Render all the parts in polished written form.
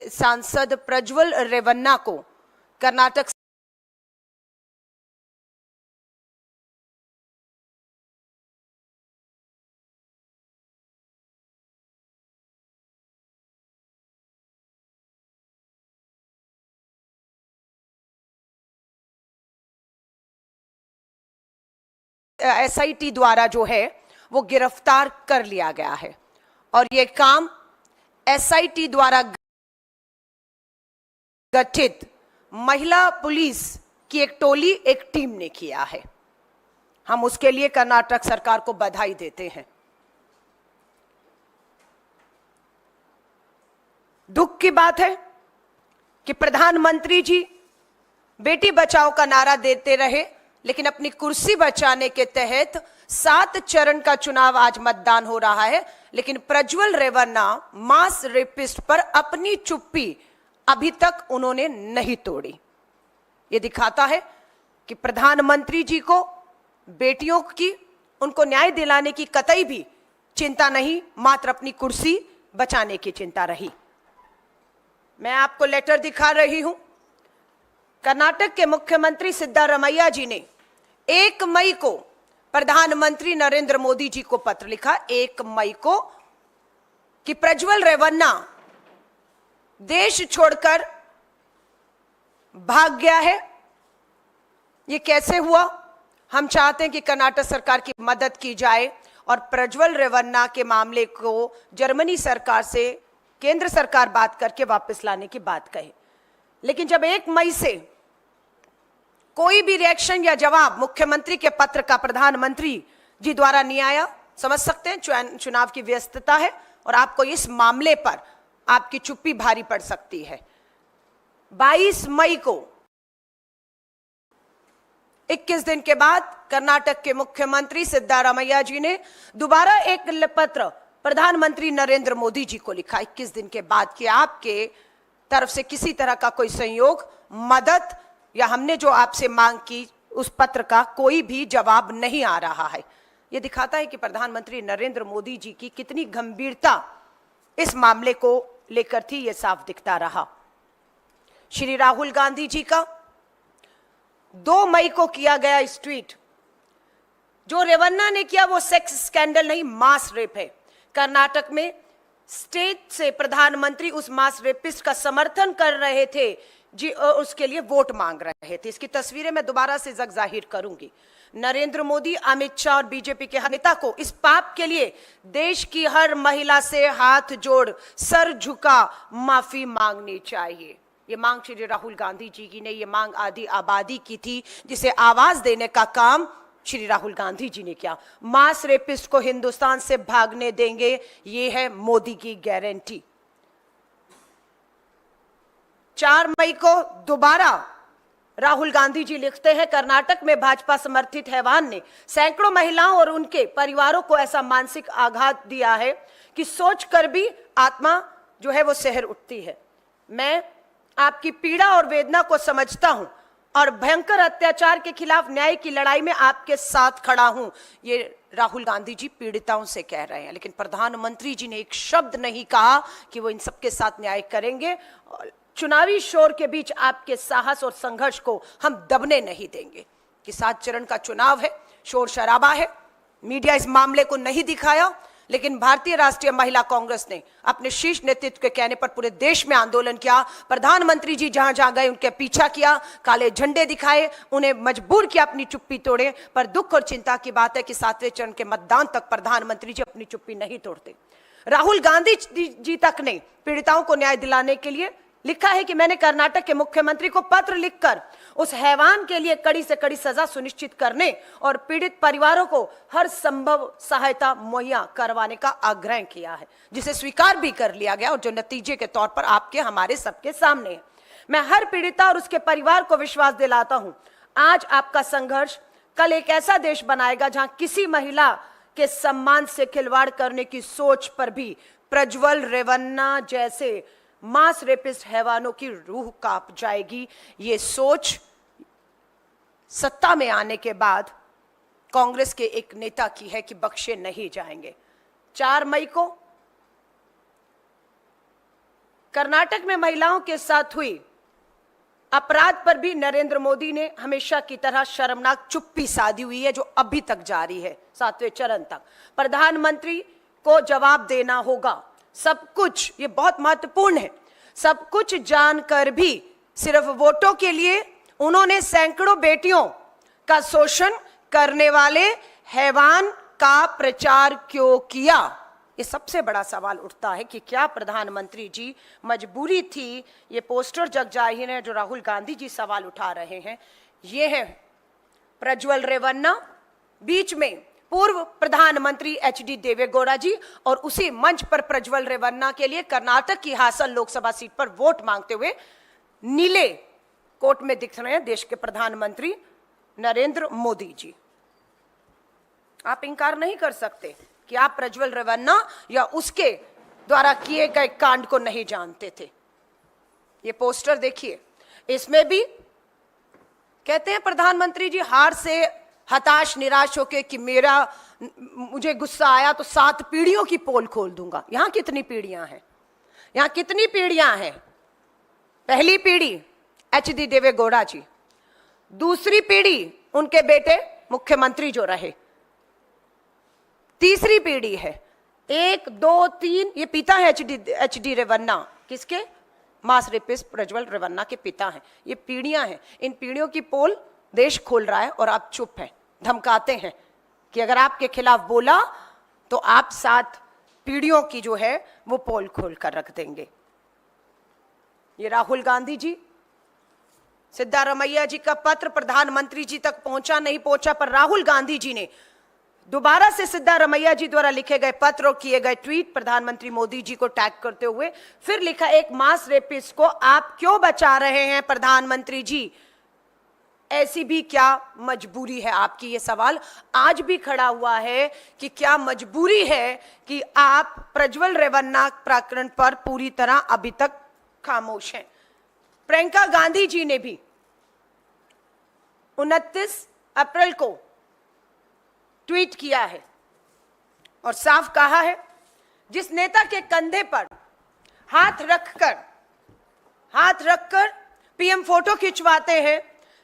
सांसद प्रज्वल रेवन्ना को कर्नाटक एसआईटी द्वारा जो है वो गिरफ्तार कर लिया गया है और ये काम एसआईटी द्वारा गठित महिला पुलिस की एक टोली, एक टीम ने किया है। हम उसके लिए कर्नाटक सरकार को बधाई देते हैं। दुख की बात है कि प्रधानमंत्री जी बेटी बचाओ का नारा देते रहे, लेकिन अपनी कुर्सी बचाने के तहत 7 चरण का चुनाव आज मतदान हो रहा है, लेकिन प्रज्वल रेवन्ना मास रेपिस्ट पर अपनी चुप्पी अभी तक उन्होंने नहीं तोड़ी। यह दिखाता है कि प्रधानमंत्री जी को बेटियों की, उनको न्याय दिलाने की कतई भी चिंता नहीं, मात्र अपनी कुर्सी बचाने की चिंता रही। मैं आपको लेटर दिखा रही हूं। कर्नाटक के मुख्यमंत्री सिद्धारमैया जी ने 1 मई को प्रधानमंत्री नरेंद्र मोदी जी को पत्र लिखा, 1 मई को, कि प्रज्वल रेवन्ना देश छोड़कर भाग गया है। यह कैसे हुआ? हम चाहते हैं कि कर्नाटक सरकार की मदद की जाए और प्रज्वल रेवन्ना के मामले को जर्मनी सरकार से केंद्र सरकार बात करके वापस लाने की बात कहे। लेकिन जब 1 मई से कोई भी रिएक्शन या जवाब मुख्यमंत्री के पत्र का प्रधानमंत्री जी द्वारा नहीं आया, समझ सकते हैं चुनाव की व्यस्तता है और आपको इस मामले पर आपकी चुप्पी भारी पड़ सकती है। 22 मई को 21 दिन के बाद कर्नाटक के मुख्यमंत्री सिद्धारमैया जी ने दोबारा एक पत्र प्रधानमंत्री नरेंद्र मोदी जी को लिखा 21 दिन के बाद कि आपके तरफ से किसी तरह का कोई सहयोग, मदद या हमने जो आपसे मांग की उस पत्र का कोई भी जवाब नहीं आ रहा है। यह दिखाता है कि प्रधानमंत्री नरेंद्र मोदी जी की कितनी गंभीरता इस मामले को लेकर थी, यह साफ दिखता रहा। श्री राहुल गांधी जी का 2 मई को किया गया इस ट्वीट, जो रेवन्ना ने किया वो सेक्स स्कैंडल नहीं, मास रेप है। कर्नाटक में स्टेट से प्रधानमंत्री उस मास रेपिस्ट का समर्थन कर रहे थे जी, उसके लिए वोट मांग रहे थे। इसकी तस्वीरें मैं दोबारा से जाहिर करूंगी। नरेंद्र मोदी, अमित शाह और बीजेपी के हर नेता को इस पाप के लिए देश की हर महिला से हाथ जोड़, सर झुका माफी मांगनी चाहिए। ये मांग श्री राहुल गांधी जी की ने, ये मांग आधी आबादी की थी, जिसे आवाज देने का काम श्री राहुल गांधी जी ने किया। मास रेपिस्ट को हिंदुस्तान से भागने देंगे, ये है मोदी की गारंटी। 4 मई को दोबारा राहुल गांधी जी लिखते हैं, कर्नाटक में भाजपा समर्थित हैवान ने सैकड़ों महिलाओं और उनके परिवारों को ऐसा मानसिक आघात दिया है कि सोचकर भी आत्मा जो है वो सहर उठती है। मैं आपकी पीड़ा और वेदना को समझता हूं और भयंकर अत्याचार के खिलाफ न्याय की लड़ाई में आपके साथ खड़ा हूं, ये राहुल गांधी जी पीड़िताओं से कह रहे हैं। लेकिन प्रधानमंत्री जी ने एक शब्द नहीं कहा कि वो इन सबके साथ न्याय करेंगे। चुनावी शोर के बीच आपके साहस और संघर्ष को हम दबने नहीं देंगे। कि 7 चरण का चुनाव है, शोर शराबा है, मीडिया इस मामले को नहीं दिखाया, लेकिन भारतीय राष्ट्रीय महिला कांग्रेस ने अपने शीर्ष नेतृत्व के कहने पर पूरे देश में आंदोलन किया। प्रधानमंत्री जी जहां जहां गए उनके पीछा किया, काले झंडे दिखाए, उन्हें मजबूर किया अपनी चुप्पी तोड़े। पर दुख और चिंता की बात है कि 7वें चरण के मतदान तक प्रधानमंत्री जी अपनी चुप्पी नहीं तोड़ते। राहुल गांधी जी तक ने पीड़िताओं को न्याय दिलाने के लिए लिखा है कि मैंने कर्नाटक के मुख्यमंत्री को पत्र लिखकर उस हैवान के लिए कड़ी से कड़ी सजा सुनिश्चित करने और पीड़ित परिवारों को हर संभव सहायता मुहैया करवाने का आग्रह किया है, जिसे स्वीकार भी कर लिया गया और जो नतीजे के तौर पर आपके हमारे सबके सामने है। मैं हर पीड़िता और उसके परिवार को विश्वास दिलाता हूं, आज आपका संघर्ष कल एक ऐसा देश बनाएगा जहां किसी महिला के सम्मान से खिलवाड़ करने की सोच पर भी प्रज्वल रेवन्ना जैसे मास रेपिस्ट हैवानों की रूह कांप जाएगी। ये सोच सत्ता में आने के बाद कांग्रेस के एक नेता की है कि बख्शे नहीं जाएंगे। 4 मई को कर्नाटक में महिलाओं के साथ हुई अपराध पर भी नरेंद्र मोदी ने हमेशा की तरह शर्मनाक चुप्पी साधी हुई है, जो अभी तक जारी है 7वें चरण तक। प्रधानमंत्री को जवाब देना होगा। सब कुछ, ये बहुत महत्वपूर्ण है, सब कुछ जानकर भी सिर्फ वोटों के लिए उन्होंने सैकड़ों बेटियों का शोषण करने वाले हैवान का प्रचार क्यों किया? ये सबसे बड़ा सवाल उठता है कि क्या प्रधानमंत्री जी मजबूरी थी? ये पोस्टर जग जाहिर है जो राहुल गांधी जी सवाल उठा रहे हैं। ये है प्रज्वल रेवन्ना, बीच में पूर्व प्रधानमंत्री एचडी देवेगौड़ा जी, और उसी मंच पर प्रज्वल रेवन्ना के लिए कर्नाटक की हासन लोकसभा सीट पर वोट मांगते हुए नीले कोट में दिख रहे हैं देश के प्रधानमंत्री नरेंद्र मोदी जी। आप इंकार नहीं कर सकते कि आप प्रज्वल रेवन्ना या उसके द्वारा किए गए कांड को नहीं जानते थे। ये पोस्टर देखिए, इसमें भी कहते हैं प्रधानमंत्री जी हार से हताश निराश होके कि मुझे गुस्सा आया तो 7 पीढ़ियों की पोल खोल दूंगा। यहां कितनी पीढ़ियां हैं? यहां कितनी पीढ़ियां हैं? पहली पीढ़ी एचडी देवेगौड़ा जी, दूसरी पीढ़ी उनके बेटे मुख्यमंत्री जो रहे, तीसरी पीढ़ी है 1, 2, 3, ये पिता है एचडी रेवन्ना, किसके? मास रेपिस्ट प्रज्वल रेवन्ना के पिता हैं। ये पीढ़ियां हैं, इन पीढ़ियों की पोल देश खोल रहा है और आप चुप हैं, धमकाते हैं कि अगर आपके खिलाफ बोला तो आप 7 पीढ़ियों की जो है वो पोल खोल कर रख देंगे। ये राहुल गांधी जी, सिद्धारमैया जी का पत्र प्रधानमंत्री जी तक पहुंचा नहीं पहुंचा, पर राहुल गांधी जी ने दोबारा से सिद्धारमैया जी द्वारा लिखे गए पत्र और किए गए ट्वीट प्रधानमंत्री मोदी जी को टैग करते हुए फिर लिखा, एक मास रेपिस्ट को आप क्यों बचा रहे हैं प्रधानमंत्री जी? ऐसी भी क्या मजबूरी है आपकी? ये सवाल आज भी खड़ा हुआ है कि क्या मजबूरी है कि आप प्रज्वल रेवन्ना प्रकरण पर पूरी तरह अभी तक खामोश हैं। प्रियंका गांधी जी ने भी 29 अप्रैल को ट्वीट किया है और साफ कहा है, जिस नेता के कंधे पर हाथ रखकर पीएम फोटो खिंचवाते हैं,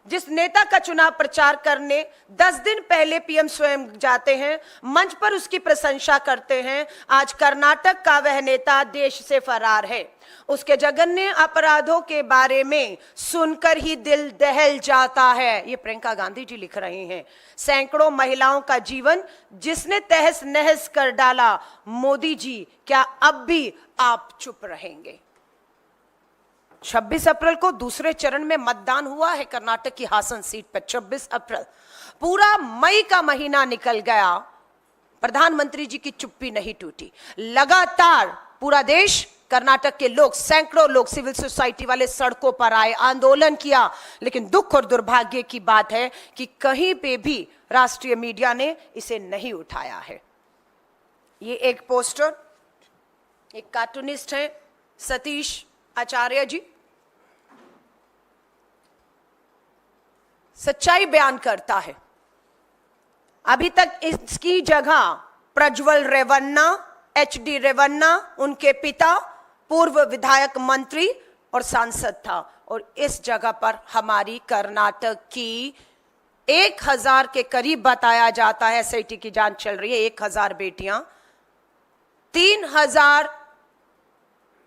जिस नेता का चुनाव प्रचार करने 10 दिन पहले पीएम स्वयं जाते हैं, मंच पर उसकी प्रशंसा करते हैं, आज कर्नाटक का वह नेता देश से फरार है। उसके जघन्य अपराधों के बारे में सुनकर ही दिल दहल जाता है। ये प्रियंका गांधी जी लिख रही हैं। सैकड़ों महिलाओं का जीवन जिसने तहस नहस कर डाला, मोदी जी क्या अब भी आप चुप रहेंगे? 26 अप्रैल को दूसरे चरण में मतदान हुआ है कर्नाटक की हासन सीट पर। 26 अप्रैल, पूरा मई का महीना निकल गया, प्रधानमंत्री जी की चुप्पी नहीं टूटी। लगातार पूरा देश, कर्नाटक के लोग, सैकड़ों लोग, सिविल सोसाइटी वाले सड़कों पर आए, आंदोलन किया, लेकिन दुख और दुर्भाग्य की बात है कि कहीं पे भी राष्ट्रीय मीडिया ने इसे नहीं उठाया है। ये एक पोस्टर, एक कार्टूनिस्ट है सतीश आचार्य जी, सच्चाई बयान करता है। अभी तक इसकी जगह प्रज्वल रेवन्ना, एचडी रेवन्ना, उनके पिता पूर्व विधायक, मंत्री और सांसद था, और इस जगह पर हमारी कर्नाटक की 1000 के करीब बताया जाता है, एसआईटी की जांच चल रही है, 1000 बेटियां, 3000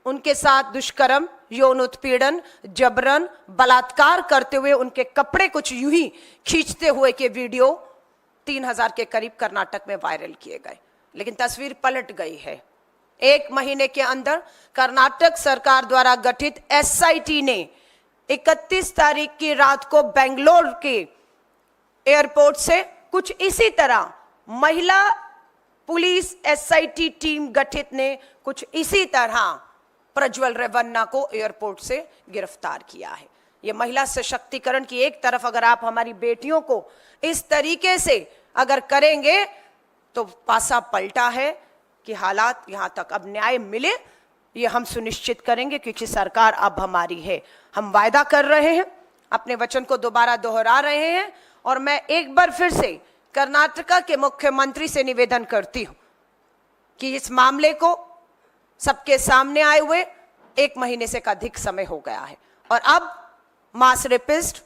उनके साथ दुष्कर्म, यौन उत्पीड़न, जबरन, बलात्कार करते हुए उनके कपड़े कुछ यूं ही खींचते हुए के वीडियो 3000 के करीब कर्नाटक में वायरल किए गए। लेकिन तस्वीर पलट गई है। 1 महीने के अंदर कर्नाटक सरकार द्वारा गठित एसआईटी ने 31 तारीख की रात को बेंगलोर के एयरपोर्ट से कुछ इसी तरह महिला पुलिस एसआईटी टीम गठित ने कुछ इसी तरह प्रज्वल रेवन्ना को एयरपोर्ट से गिरफ्तार किया है। यह महिला सशक्तिकरण की एक तरफ अगर आप हमारी बेटियों को इस तरीके से अगर करेंगे तो पासा पलटा है कि हालात यहां तक, अब न्याय मिले ये हम सुनिश्चित करेंगे, क्योंकि सरकार अब हमारी है। हम वायदा कर रहे हैं, अपने वचन को दोबारा दोहरा रहे हैं, और मैं एक बार फिर से कर्नाटका के मुख्यमंत्री से निवेदन करती हूं कि इस मामले को सबके सामने आए हुए 1 महीने से अधिक समय हो गया है और अब मास रेपिस्ट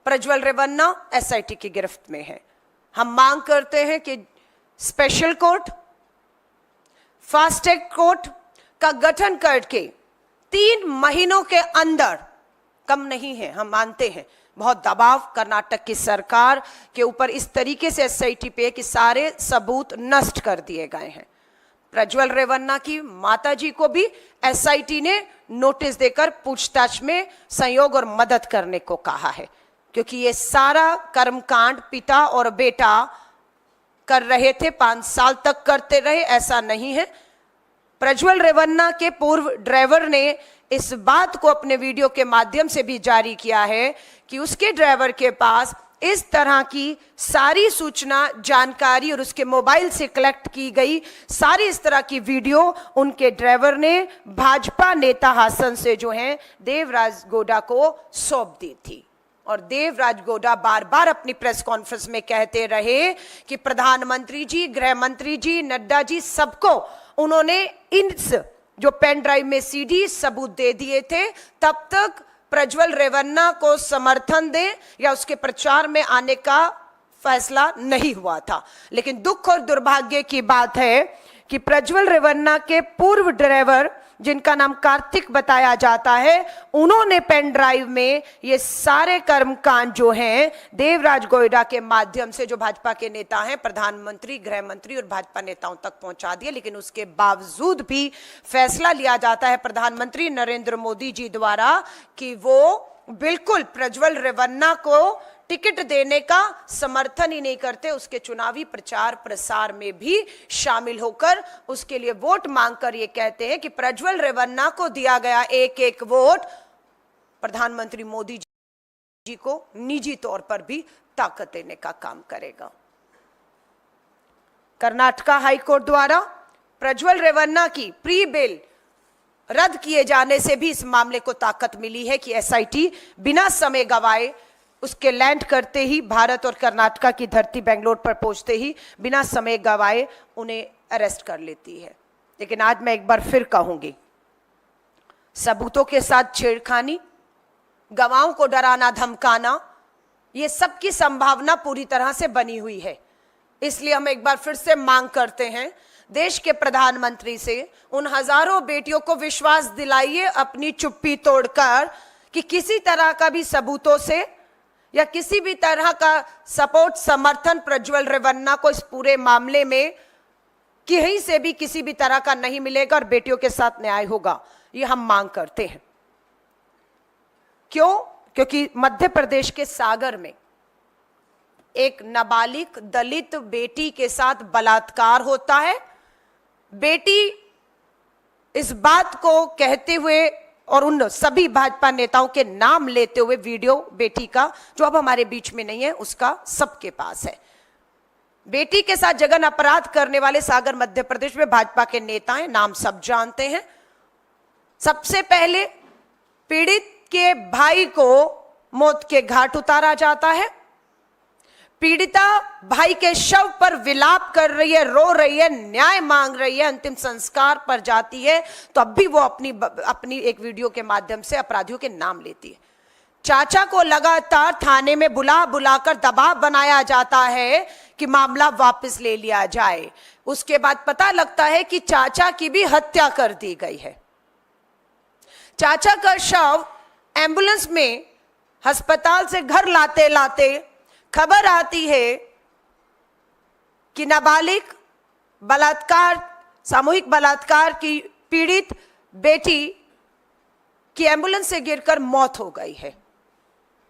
प्रज्वल रेवन्ना एसआईटी की गिरफ्त में है। हम मांग करते हैं कि special court, fast track court का गठन करके 3 महीनों के अंदर, कम नहीं है, हम मानते हैं बहुत दबाव कर्नाटक की सरकार के ऊपर इस तरीके से एसआईटी पे कि सारे सबूत नष्ट कर दिए गए हैं। प्रज्वल रेवन्ना की माताजी को भी एसआईटी ने नोटिस देकर पूछताछ में सहयोग और मदद करने को कहा है, क्योंकि ये सारा कर्मकांड पिता और बेटा कर रहे थे, 5 साल तक करते रहे, ऐसा नहीं है। प्रज्वल रेवन्ना के पूर्व ड्राइवर ने इस बात को अपने वीडियो के माध्यम से भी जारी किया है कि उसके ड्राइवर के पास इस तरह की सारी सूचना, जानकारी और उसके मोबाइल से कलेक्ट की गई सारी इस तरह की वीडियो उनके ड्राइवर ने भाजपा नेता हासन से जो हैं देवराज गौड़ा को सौंप दी थी। और देवराज गौड़ा बार बार अपनी प्रेस कॉन्फ्रेंस में कहते रहे कि प्रधानमंत्री जी, गृह मंत्री जी, नड्डा जी, सबको उन्होंने इन जो पेन ड्राइव में सीडी सबूत दे दिए थे। तब तक प्रज्वल रेवन्ना को समर्थन दे या उसके प्रचार में आने का फैसला नहीं हुआ था। लेकिन दुख और दुर्भाग्य की बात है कि प्रज्वल रेवन्ना के पूर्व ड्राइवर, जिनका नाम कार्तिक बताया जाता है, उन्होंने पेन ड्राइव में ये सारे कर्मकांड जो हैं देवराज गौड़ा के माध्यम से, जो भाजपा के नेता हैं, प्रधानमंत्री, गृह मंत्री और भाजपा नेताओं तक पहुंचा दिए। लेकिन उसके बावजूद भी फैसला लिया जाता है प्रधानमंत्री नरेंद्र मोदी जी द्वारा कि वो बिल्कुल प्रज्वल रेवन्ना को टिकट देने का समर्थन ही नहीं करते, उसके चुनावी प्रचार प्रसार में भी शामिल होकर उसके लिए वोट मांगकर ये कहते हैं कि प्रज्वल रेवन्ना को दिया गया एक एक वोट प्रधानमंत्री मोदी जी को निजी तौर पर भी ताकत देने का काम करेगा। कर्नाटका हाईकोर्ट द्वारा प्रज्वल रेवन्ना की प्री बेल रद्द किए जाने से भी इस मामले को ताकत मिली है कि एसआईटी बिना समय गवाए उसके लैंड करते ही भारत और कर्नाटका की धरती बेंगलोर पर पहुंचते ही बिना समय गवाए उन्हें अरेस्ट कर लेती है। लेकिन आज मैं एक बार फिर कहूंगी, सबूतों के साथ छेड़खानी, गवाहों को डराना धमकाना, ये सब की संभावना पूरी तरह से बनी हुई है। इसलिए हम एक बार फिर से मांग करते हैं देश के प्रधानमंत्री से, उन हजारों बेटियों को विश्वास दिलाइए अपनी चुप्पी तोड़कर कि किसी तरह का भी सबूतों से या किसी भी तरह का सपोर्ट, समर्थन प्रज्वल रेवन्ना को इस पूरे मामले में कहीं से भी किसी भी तरह का नहीं मिलेगा और बेटियों के साथ न्याय होगा, ये हम मांग करते हैं। क्यों? क्योंकि मध्य प्रदेश के सागर में एक नाबालिग दलित बेटी के साथ बलात्कार होता है। बेटी इस बात को कहते हुए और उन सभी भाजपा नेताओं के नाम लेते हुए वीडियो बेटी का, जो अब हमारे बीच में नहीं है, उसका सबके पास है। बेटी के साथ जघन्य अपराध करने वाले सागर मध्य प्रदेश में भाजपा के नेता हैं, नाम सब जानते हैं। सबसे पहले पीड़ित के भाई को मौत के घाट उतारा जाता है। पीड़िता भाई के शव पर विलाप कर रही है, रो रही है, न्याय मांग रही है, अंतिम संस्कार पर जाती है तो अब भी वो अपनी एक वीडियो के माध्यम से अपराधियों के नाम लेती है। चाचा को लगातार थाने में बुलाकर दबाव बनाया जाता है कि मामला वापस ले लिया जाए। उसके बाद पता लगता है कि चाचा की भी हत्या कर दी गई है। चाचा का शव एम्बुलेंस में अस्पताल से घर लाते लाते खबर आती है कि नाबालिग बलात्कार, सामूहिक बलात्कार की पीड़ित बेटी की एम्बुलेंस से गिरकर मौत हो गई है।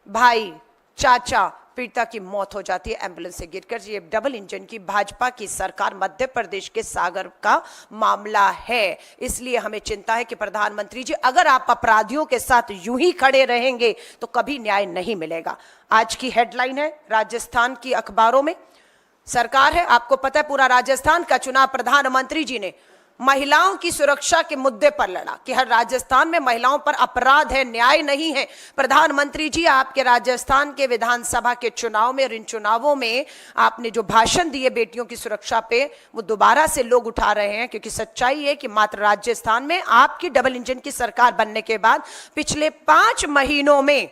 भाई, चाचा, पीड़िता की मौत हो जाती है एम्बुलेंस से गिरकर। ये डबल इंजन की भाजपा की सरकार मध्य प्रदेश के सागर का मामला है। इसलिए हमें चिंता है कि प्रधानमंत्री जी, अगर आप अपराधियों के साथ यूं ही खड़े रहेंगे तो कभी न्याय नहीं मिलेगा। आज की हेडलाइन है राजस्थान की अखबारों में, सरकार है, आपको पता है पूरा राजस्थान का चुनाव प्रधानमंत्री जी ने महिलाओं की सुरक्षा के मुद्दे पर लड़ा कि हर राजस्थान में महिलाओं पर अपराध है, न्याय नहीं है। प्रधानमंत्री जी, आपके राजस्थान के विधानसभा के चुनाव में और इन चुनावों में आपने जो भाषण दिए बेटियों की सुरक्षा पे, वो दोबारा से लोग उठा रहे हैं, क्योंकि सच्चाई है कि मात्र राजस्थान में आपकी डबल इंजन की सरकार बनने के बाद पिछले 5 महीनों में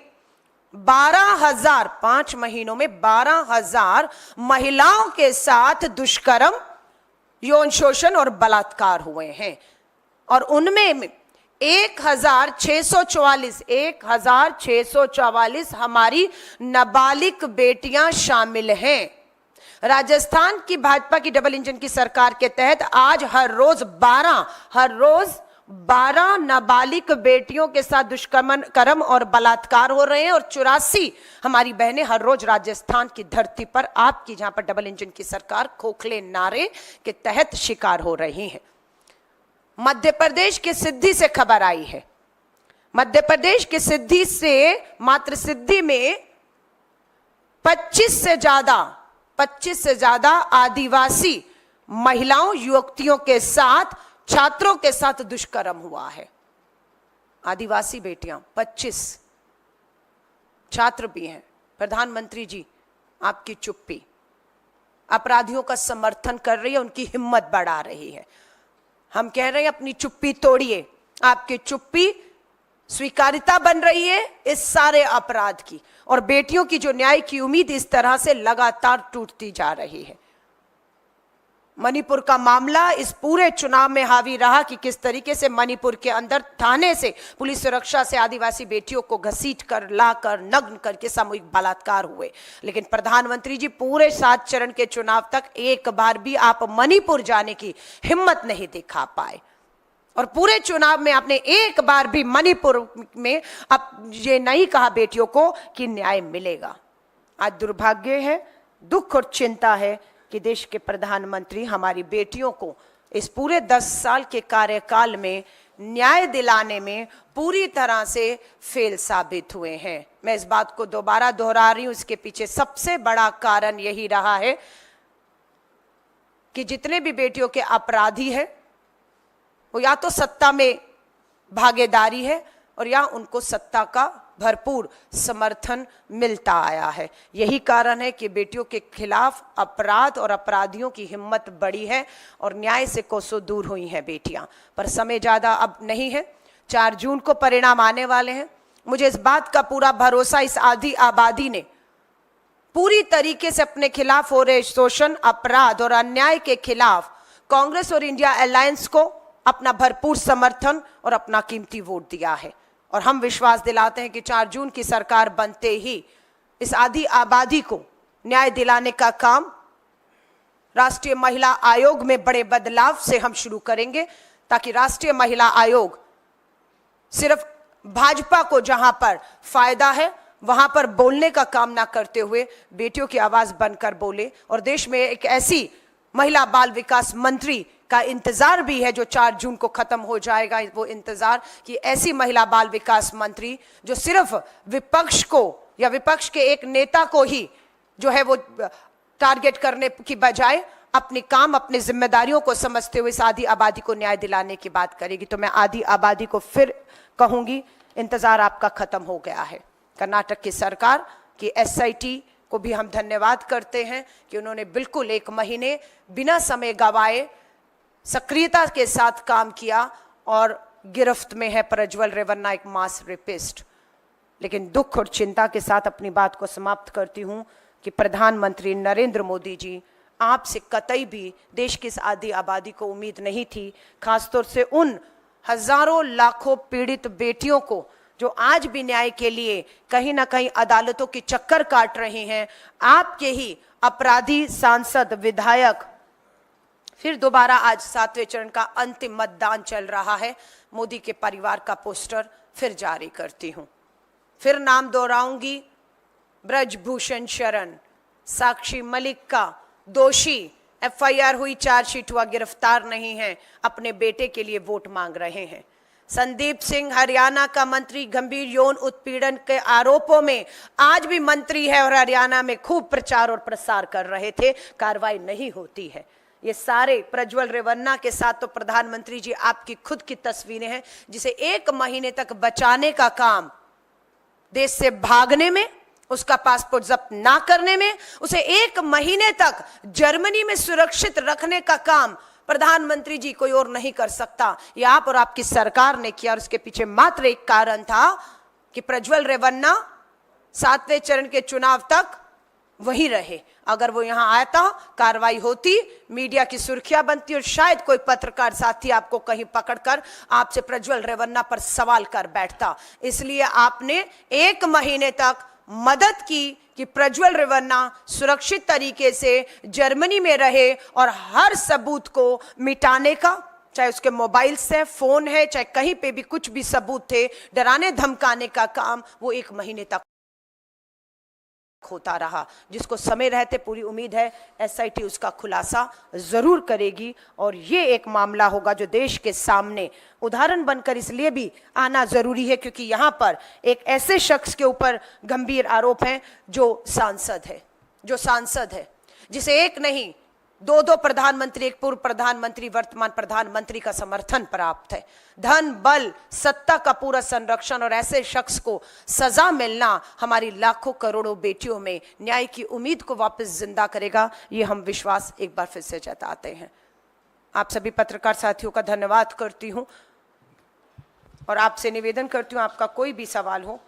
12,000 महिलाओं के साथ दुष्कर्म, यौन शोषण और बलात्कार हुए हैं। और उनमें 1644 हमारी नाबालिग बेटियां शामिल हैं। राजस्थान की भाजपा की डबल इंजन की सरकार के तहत आज हर रोज 12 नाबालिग बेटियों के साथ दुष्कर्म और बलात्कार हो रहे हैं और 84 हमारी बहनें हर रोज राजस्थान की धरती पर, आपकी जहां पर डबल इंजन की सरकार, खोखले नारे के तहत शिकार हो रही हैं। मध्य प्रदेश के सिद्धि से खबर आई है, मध्य प्रदेश के सिद्धि से, मात्र सिद्धि में 25 से ज्यादा आदिवासी महिलाओं, युवतियों के साथ, छात्रों के साथ दुष्कर्म हुआ है। आदिवासी बेटियां 25, छात्र भी हैं। प्रधानमंत्री जी, आपकी चुप्पी अपराधियों का समर्थन कर रही है, उनकी हिम्मत बढ़ा रही है। हम कह रहे हैं अपनी चुप्पी तोड़िए। आपकी चुप्पी स्वीकार्यता बन रही है इस सारे अपराध की, और बेटियों की जो न्याय की उम्मीद इस तरह से लगातार टूटती जा रही है। मणिपुर का मामला इस पूरे चुनाव में हावी रहा कि किस तरीके से मणिपुर के अंदर थाने से, पुलिस सुरक्षा से आदिवासी बेटियों को घसीट कर, लाकर, नग्न करके सामूहिक बलात्कार हुए। लेकिन प्रधानमंत्री जी, पूरे 7 चरण के चुनाव तक एक बार भी आप मणिपुर जाने की हिम्मत नहीं दिखा पाए, और पूरे चुनाव में आपने एक बार भी मणिपुर में अब ये नहीं कहा बेटियों को कि न्याय मिलेगा। आज दुर्भाग्य है, दुख और चिंता है कि देश के प्रधानमंत्री हमारी बेटियों को इस पूरे 10 साल के कार्यकाल में न्याय दिलाने में पूरी तरह से फेल साबित हुए हैं। मैं इस बात को दोबारा दोहरा रही हूं, इसके पीछे सबसे बड़ा कारण यही रहा है कि जितने भी बेटियों के अपराधी हैं, वो या तो सत्ता में भागीदारी है और या उनको सत्ता का भरपूर समर्थन मिलता आया है। यही कारण है कि बेटियों के खिलाफ अपराध और अपराधियों की हिम्मत बढ़ी है और न्याय से कोसों दूर हुई हैं बेटियां। पर समय ज्यादा अब नहीं है, 4 जून को परिणाम आने वाले हैं। मुझे इस बात का पूरा भरोसा, इस आधी आबादी ने पूरी तरीके से अपने खिलाफ हो रहे शोषण, अपराध और अन्याय के खिलाफ कांग्रेस और इंडिया अलायंस को अपना भरपूर समर्थन और अपना कीमती वोट दिया है। और हम विश्वास दिलाते हैं कि 4 जून की सरकार बनते ही इस आधी आबादी को न्याय दिलाने का काम राष्ट्रीय महिला आयोग में बड़े बदलाव से हम शुरू करेंगे, ताकि राष्ट्रीय महिला आयोग सिर्फ भाजपा को जहां पर फायदा है वहां पर बोलने का काम ना करते हुए बेटियों की आवाज बनकर बोले। और देश में एक ऐसी महिला बाल विकास मंत्री का इंतजार भी है जो 4 जून को खत्म हो जाएगा। वो इंतजार कि ऐसी महिला बाल विकास मंत्री जो सिर्फ विपक्ष को या विपक्ष के एक नेता को ही जो है वो टारगेट करने की बजाय अपनी काम, अपनी जिम्मेदारियों को समझते हुए इस आधी आबादी को न्याय दिलाने की बात करेगी। तो मैं आधी आबादी को फिर कहूंगी, इंतजार आपका खत्म हो गया है। कर्नाटक की सरकार की SIT को भी हम धन्यवाद करते हैं कि उन्होंने बिल्कुल 1 महीने बिना समय गवाए सक्रियता के साथ काम किया और गिरफ्त में है प्रज्वल रेवन्ना, एक मास रेपिस्ट। लेकिन दुख और चिंता के साथ अपनी बात को समाप्त करती हूं कि प्रधानमंत्री नरेंद्र मोदी जी, आपसे कतई भी देश की इस आधी आबादी को उम्मीद नहीं थी, खासतौर से उन हजारों लाखों पीड़ित बेटियों को जो आज भी न्याय के लिए कहीं ना कहीं अदालतों की चक्कर काट रही हैं। आपके ही अपराधी सांसद, विधायक फिर दोबारा आज 7वें चरण का अंतिम मतदान चल रहा है। मोदी के परिवार का पोस्टर फिर जारी करती हूं, फिर नाम दोहराऊंगी, ब्रजभूषण शरण, साक्षी मलिक का दोषी, FIR हुई, चार्जशीट हुआ, गिरफ्तार नहीं है, अपने बेटे के लिए वोट मांग रहे हैं। संदीप सिंह, हरियाणा का मंत्री, गंभीर यौन उत्पीड़न के आरोपों में आज भी मंत्री है और हरियाणा में खूब प्रचार और प्रसार कर रहे थे, कार्रवाई नहीं होती है। ये सारे प्रज्वल रेवन्ना के साथ तो प्रधानमंत्री जी आपकी खुद की तस्वीरें हैं, जिसे 1 महीने तक बचाने का काम, देश से भागने में, उसका पासपोर्ट जब्त ना करने में, उसे 1 महीने तक जर्मनी में सुरक्षित रखने का काम प्रधानमंत्री जी कोई और नहीं कर सकता। यह आप और आपकी सरकार ने किया, और उसके पीछे मात्र एक कारण था कि प्रज्वल रेवन्ना 7वें चरण के चुनाव तक वहीं रहे। अगर वो यहां आता, कार्रवाई होती, मीडिया की सुर्खियां बनती, और शायद कोई पत्रकार साथी आपको कहीं पकड़कर आपसे प्रज्वल रेवन्ना पर सवाल कर बैठता। इसलिए आपने 1 महीने तक मदद की कि प्रज्वल रेवन्ना सुरक्षित तरीके से जर्मनी में रहे, और हर सबूत को मिटाने का, चाहे उसके मोबाइल से फोन है, चाहे कहीं पे भी कुछ भी सबूत थे, डराने धमकाने का काम वो 1 महीने तक होता रहा, जिसको समय रहते पूरी उम्मीद है एसआईटी उसका खुलासा जरूर करेगी। और ये एक मामला होगा जो देश के सामने उदाहरण बनकर इसलिए भी आना जरूरी है क्योंकि यहां पर एक ऐसे शख्स के ऊपर गंभीर आरोप हैं जो सांसद है, जिसे एक नहीं 2 प्रधानमंत्री, एक पूर्व प्रधानमंत्री, वर्तमान प्रधानमंत्री का समर्थन प्राप्त है। धन, बल, सत्ता का पूरा संरक्षण, और ऐसे शख्स को सजा मिलना हमारी लाखों करोड़ों बेटियों में न्याय की उम्मीद को वापस जिंदा करेगा, ये हम विश्वास एक बार फिर से जताते हैं। आप सभी पत्रकार साथियों का धन्यवाद करती हूं, और आपसे निवेदन करती हूं, आपका कोई भी सवाल हो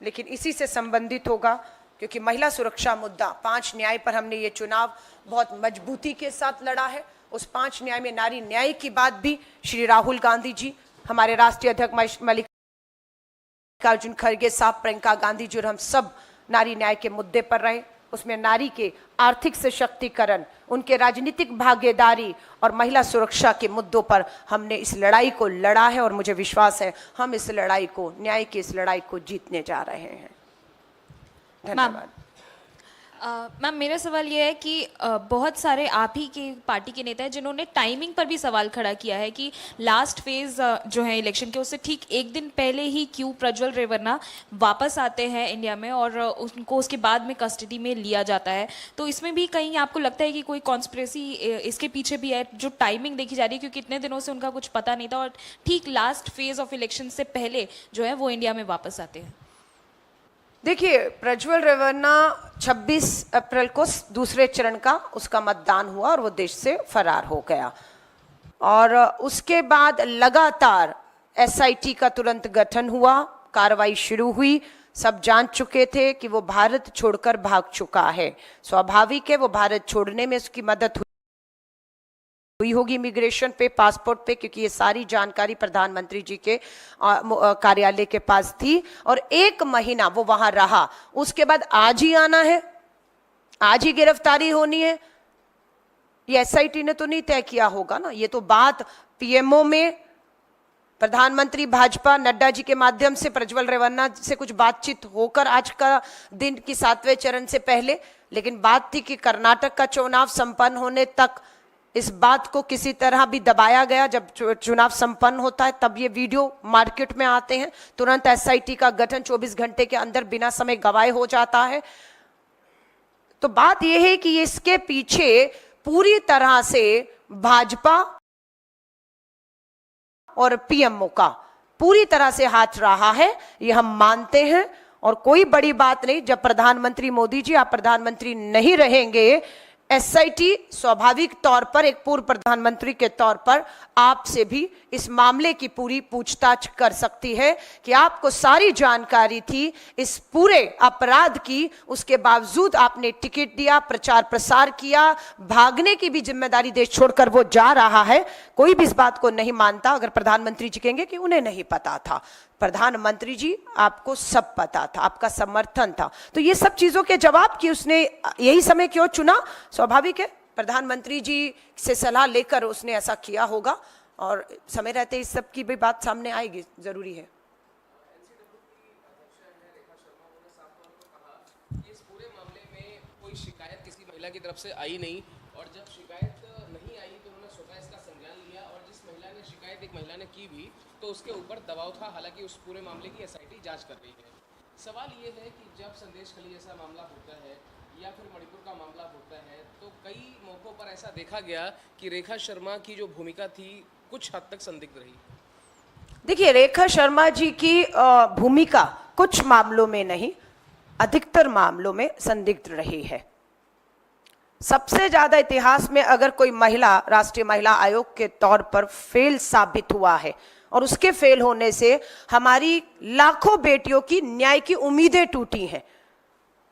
लेकिन इसी से संबंधित होगा, क्योंकि महिला सुरक्षा मुद्दा 5 न्याय पर हमने ये चुनाव बहुत मजबूती के साथ लड़ा है। उस 5 न्याय में नारी न्याय की बात भी श्री राहुल गांधी जी, हमारे राष्ट्रीय अध्यक्ष मल्लिकार्जुन खड़गे साहब, प्रियंका गांधी जी और हम सब नारी न्याय के मुद्दे पर रहे। उसमें नारी के आर्थिक सशक्तिकरण, उनके राजनीतिक भागीदारी और महिला सुरक्षा के मुद्दों पर हमने इस लड़ाई को लड़ा है, और मुझे विश्वास है हम इस लड़ाई को, न्याय की इस लड़ाई को जीतने जा रहे हैं। धन्यवाद। मैम, मेरा सवाल ये है कि बहुत सारे आप ही के पार्टी के नेता हैं जिन्होंने टाइमिंग पर भी सवाल खड़ा किया है कि लास्ट फेज जो है इलेक्शन के, उससे ठीक 1 दिन पहले ही क्यों प्रज्वल रेवन्ना वापस आते हैं इंडिया में और उनको उसके बाद में कस्टडी में लिया जाता है। तो इसमें भी कहीं आपको लगता है कि कोई कॉन्स्पिरेसी इसके पीछे भी है, जो टाइमिंग देखी जा रही है, क्योंकि इतने दिनों से उनका कुछ पता नहीं था और ठीक लास्ट फेज ऑफ इलेक्शन से पहले जो है वो इंडिया में वापस आते हैं? देखिए, प्रज्वल रेवन्ना 26 अप्रैल को 2 चरण का उसका मतदान हुआ और वो देश से फरार हो गया, और उसके बाद लगातार एसआईटी का तुरंत गठन हुआ, कार्रवाई शुरू हुई। सब जान चुके थे कि वो भारत छोड़कर भाग चुका है। स्वाभाविक है वो भारत छोड़ने में उसकी मदद हुई होगी इमिग्रेशन पे, पासपोर्ट पे, क्योंकि ये सारी जानकारी प्रधानमंत्री जी के कार्यालय के पास थी, और 1 महीना वो वहां रहा। उसके बाद आज ही आना है, आज ही गिरफ्तारी होनी है, ये एसआईटी ने तो नहीं तय किया होगा ना। ये तो बात पीएमओ में प्रधानमंत्री भाजपा नड्डा जी के माध्यम से प्रज्वल रेवन्ना से कुछ बातचीत होकर आज का दिन की 7वें चरण से पहले, लेकिन बात थी कि कर्नाटक का चुनाव संपन्न होने तक इस बात को किसी तरह भी दबाया गया। जब चुनाव संपन्न होता है तब ये वीडियो मार्केट में आते हैं, तुरंत एसआईटी का गठन 24 घंटे के अंदर बिना समय गवाए हो जाता है। तो बात यह है कि इसके पीछे पूरी तरह से भाजपा और पीएमओ का पूरी तरह से हाथ रहा है, ये हम मानते हैं, और कोई बड़ी बात नहीं। जब प्रधानमंत्री मोदी जी आप प्रधानमंत्री नहीं रहेंगे, एसआईटी स्वाभाविक तौर पर एक पूर्व प्रधानमंत्री के तौर पर आपसे भी इस मामले की पूरी पूछताछ कर सकती है कि आपको सारी जानकारी थी इस पूरे अपराध की, उसके बावजूद आपने टिकट दिया, प्रचार प्रसार किया, भागने की भी जिम्मेदारी देश छोड़कर वो जा रहा है। कोई भी इस बात को नहीं मानता अगर प्रधानमंत्री जी कहेंगे कि उन्हें नहीं पता था। प्रधानमंत्री जी आपको सब पता था, आपका समर्थन था। तो ये सब चीजों के जवाब कि उसने यही समय क्यों चुना, स्वाभाविक है प्रधानमंत्री जी से सलाह लेकर उसने ऐसा किया होगा, और समय रहते इस सब की भी बात सामने आएगी, जरूरी है। इस पूरे मामले में कोई शिकायत किसी महिला की तरफ से आई नहीं, और जब शिकायत नहीं आई तो उन्होंने स्वतः इसका संज्ञान लिया, और जिस महिला ने शिकायत एक महिला ने की भी तो उसके ऊपर दबाव था। हालांकि उस पूरे मामले की एसआईटी जांच कर रही है। सवाल ये है कि जब संदेश खली जैसा मामला होता है, या फिर मणिपुर का मामला होता है, तो कई मौक़ों पर ऐसा देखा गया कि रेखा शर्मा की जो भूमिका थी कुछ हद तक संदिग्ध रही। देखिए, रेखा शर्मा जी की भूमिका कुछ मामलों में नहीं, अधिकतर मामलों में संदिग्ध रही है। सबसे ज्यादा इतिहास में अगर कोई महिला राष्ट्रीय महिला आयोग के तौर पर फेल साबित हुआ है, और उसके फेल होने से हमारी लाखों बेटियों की न्याय की उम्मीदें टूटी हैं।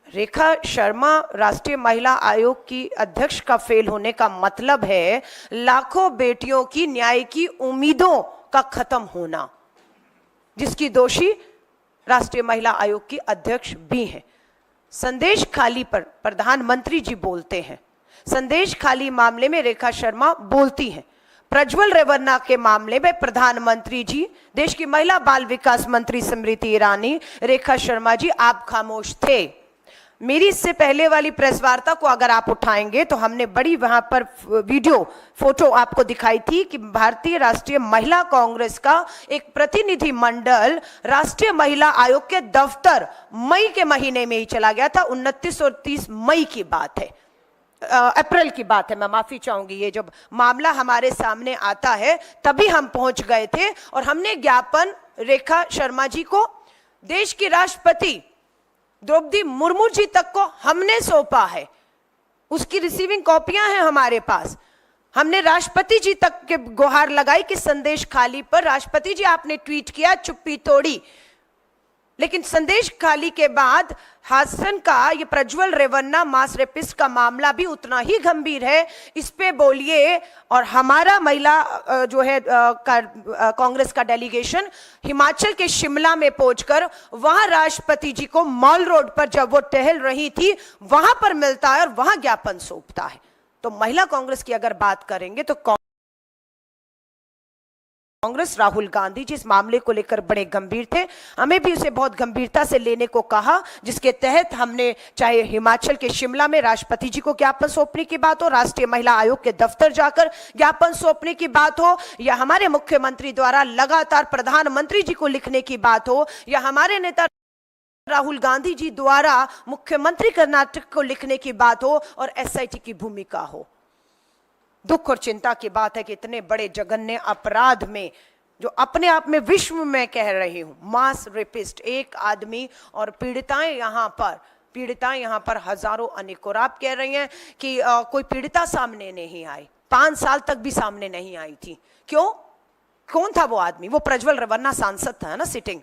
रेखा शर्मा राष्ट्रीय महिला आयोग की अध्यक्ष का फेल होने का मतलब है लाखों बेटियों की न्याय की उम्मीदों का खत्म होना, जिसकी दोषी राष्ट्रीय महिला आयोग की अध्यक्ष भी हैं। संदेश खाली पर प्रधानमंत्री जी बोलते हैं, संदेश खाली मामले में रेखा शर्मा बोलती हैं, प्रज्वल रेवन्ना के मामले में प्रधानमंत्री जी, देश की महिला बाल विकास मंत्री स्मृति ईरानी, रेखा शर्मा जी आप खामोश थे। मेरी इससे पहले वाली प्रेस वार्ता को अगर आप उठाएंगे तो हमने बड़ी वहां पर वीडियो फोटो आपको दिखाई थी कि भारतीय राष्ट्रीय महिला कांग्रेस का एक प्रतिनिधि मंडल राष्ट्रीय महिला आयोग के दफ्तर मई के महीने में ही चला गया था। 29 और 30 मई की बात है, अप्रैल की बात है, मैं माफी चाहूंगी। ये जब मामला हमारे सामने आता है तभी हम पहुंच गए थे और हमने ज्ञापन रेखा शर्मा जी को, देश की राष्ट्रपति द्रौपदी मुर्मू जी तक को हमने सौंपा है। उसकी रिसीविंग कॉपियां हैं हमारे पास। हमने राष्ट्रपति जी तक के गुहार लगाई कि संदेश खाली पर राष्ट्रपति जी आपने ट्वीट किया, चुप्पी तोड़ी। लेकिन संदेश खाली के बाद हासन का ये प्रज्वल रेवन्ना मास रेपिस्ट का मामला भी उतना ही गंभीर है, इस पे बोलिए। और हमारा महिला जो है कांग्रेस का डेलीगेशन हिमाचल के शिमला में पहुंचकर वहां राष्ट्रपति जी को मॉल रोड पर जब वो टहल रही थी वहां पर मिलता है और वहां ज्ञापन सौंपता है। तो महिला कांग्रेस की अगर बात करेंगे तो कांग्रेस राहुल गांधी जी इस मामले को लेकर बड़े गंभीर थे। हमें भी उसे बहुत गंभीरता से लेने को कहा, जिसके तहत हमने चाहे हिमाचल के शिमला में राष्ट्रपति जी को ज्ञापन सौंपने की बात हो, राष्ट्रीय महिला आयोग के दफ्तर जाकर ज्ञापन सौंपने की बात हो, या हमारे मुख्यमंत्री द्वारा लगातार प्रधानमंत्री जी को लिखने की बात हो, या हमारे नेता राहुल गांधी जी द्वारा मुख्यमंत्री कर्नाटक को लिखने की बात हो, और एसआईटी की भूमिका हो। दुख और चिंता की बात है कि इतने बड़े जघन्य अपराध में, जो अपने आप में विश्व में कह रही हूं, मास रेपिस्ट एक आदमी और पीड़िताएं यहाँ पर हजारों अनेकों। और आप कह रही हैं कि कोई पीड़िता सामने नहीं आई, 5 साल तक भी सामने नहीं आई थी। क्यों? कौन था वो आदमी? वो प्रज्वल रेवन्ना सांसद था ना, सिटिंग।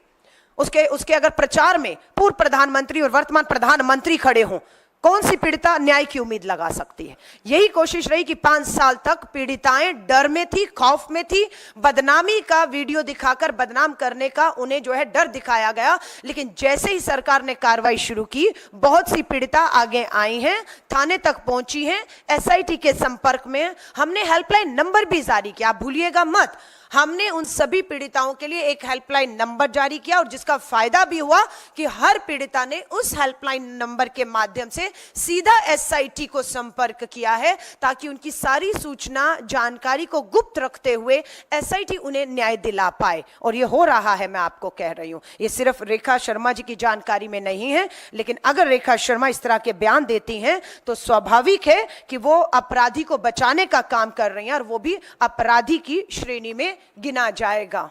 उसके अगर प्रचार में पूर्व प्रधानमंत्री और वर्तमान प्रधानमंत्री खड़े हों, कौन सी पीड़िता न्याय की उम्मीद लगा सकती है? यही कोशिश रही कि 5 साल तक पीड़िताएं डर में थी, खौफ में थी, बदनामी का वीडियो दिखाकर बदनाम करने का उन्हें जो है डर दिखाया गया। लेकिन जैसे ही सरकार ने कार्रवाई शुरू की, बहुत सी पीड़िता आगे आई हैं, थाने तक पहुंची हैं, एसआईटी के संपर्क में। हमने हेल्पलाइन नंबर भी जारी किया, आप भूलिएगा मत। हमने उन सभी पीड़िताओं के लिए एक हेल्पलाइन नंबर जारी किया, और जिसका फायदा भी हुआ कि हर पीड़िता ने उस हेल्पलाइन नंबर के माध्यम से सीधा एसआईटी को संपर्क किया है, ताकि उनकी सारी सूचना जानकारी को गुप्त रखते हुए एसआईटी उन्हें न्याय दिला पाए। और ये हो रहा है, मैं आपको कह रही हूं। ये सिर्फ रेखा शर्मा जी की जानकारी में नहीं है, लेकिन अगर रेखा शर्मा इस तरह के बयान देती हैं तो स्वाभाविक है कि वो अपराधी को बचाने का काम कर रही हैं, और वो भी अपराधी की श्रेणी में गिना जाएगा।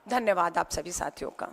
धन्यवाद आप सभी साथियों का।